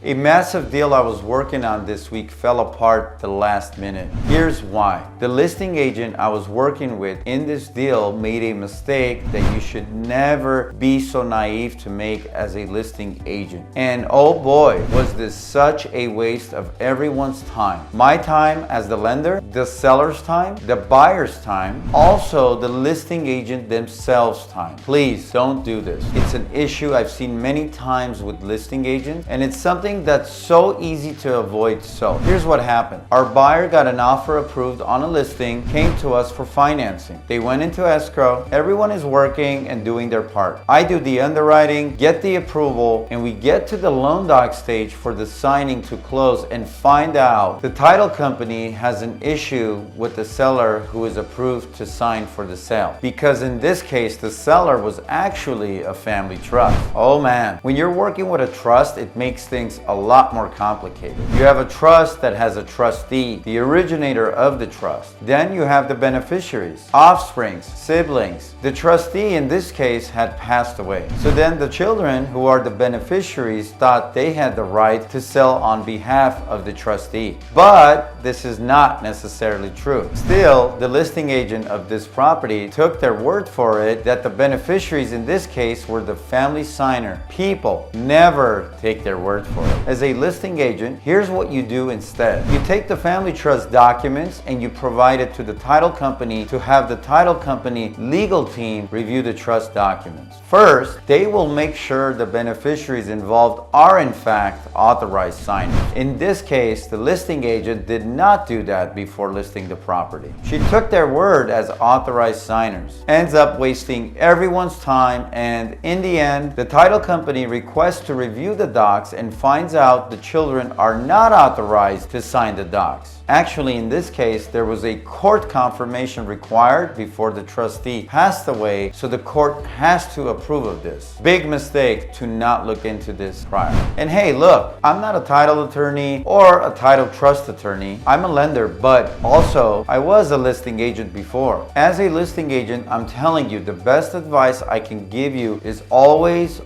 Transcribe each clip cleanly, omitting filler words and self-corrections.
A massive deal I was working on this week fell apart the last minute. Here's why. The listing agent I was working with in this deal made a mistake that you should never be so naive to make as a listing agent. And oh boy, was this such a waste of everyone's time. My time as the lender, the seller's time, the buyer's time, also the listing agent themselves' time. Please don't do this. It's an issue I've seen many times with listing agents, and it's something that's so easy to avoid. So here's what happened. Our buyer got an offer approved on a listing, came to us for financing. They went into escrow. Everyone is working and doing their part. I do the underwriting, get the approval, and we get to the loan doc stage for the signing to close and find out the title company has an issue with the seller who is approved to sign for the sale. Because in this case, the seller was actually a family trust. Oh man, when you're working with a trust, it makes things a lot more complicated. You have a trust that has a trustee, the originator of the trust. Then you have the beneficiaries, offsprings, siblings. The trustee in this case had passed away. So then the children who are the beneficiaries thought they had the right to sell on behalf of the trustee. But this is not necessarily true. Still, the listing agent of this property took their word for it that the beneficiaries in this case were the family signer. People never take their word for it. As a listing agent, here's what you do instead. You take the family trust documents and you provide it to the title company to have the title company legal team review the trust documents. First, they will make sure the beneficiaries involved are in fact authorized signers. In this case, the listing agent did not do that before listing the property. She took their word as authorized signers, ends up wasting everyone's time, and in the end, the title company requests to review the docs and finds out the children are not authorized to sign the docs. Actually, in this case, there was a court confirmation required before the trustee passed away, so the court has to approve of this. Big mistake to not look into this prior. And hey, look, I'm not a title attorney or a title trust attorney. I'm a lender, but also I was a listing agent before. As a listing agent, I'm telling you, the best advice I can give you is always,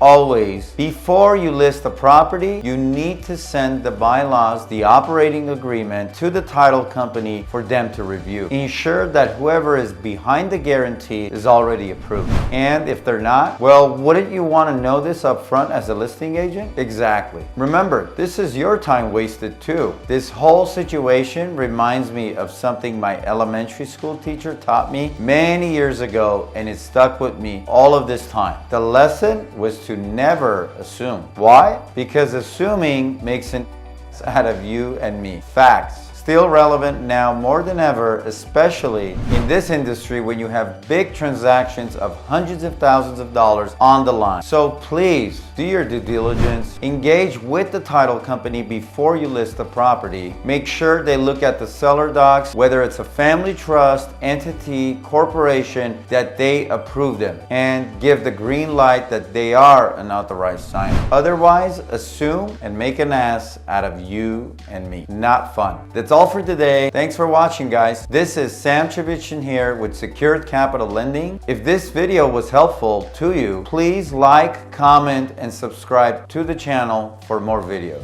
before you list a property, you need to send the bylaws, the operating agreement to the title company for them to review. Ensure that whoever is behind the guarantee is already approved. And if they're not, well, wouldn't you want to know this up front as a listing agent? Exactly. Remember, this is your time wasted too. This whole situation reminds me of something my elementary school teacher taught me many years ago, and it stuck with me all of this time. The lesson was to never assume. Why? Because assuming makes an out of you and me. Facts. Still relevant now more than ever, especially in this industry when you have big transactions of hundreds of thousands of dollars on the line. So please do your due diligence, engage with the title company before you list the property. Make sure they look at the seller docs, whether it's a family trust, entity, corporation, that they approve them and give the green light that they are an authorized signer. Otherwise, assume and make an ass out of you and me. Not fun. That's all for today. Thanks for watching, guys. This is Sam Trevichin here with Secured Capital Lending. If this video was helpful to you, please like, comment, and subscribe to the channel for more videos.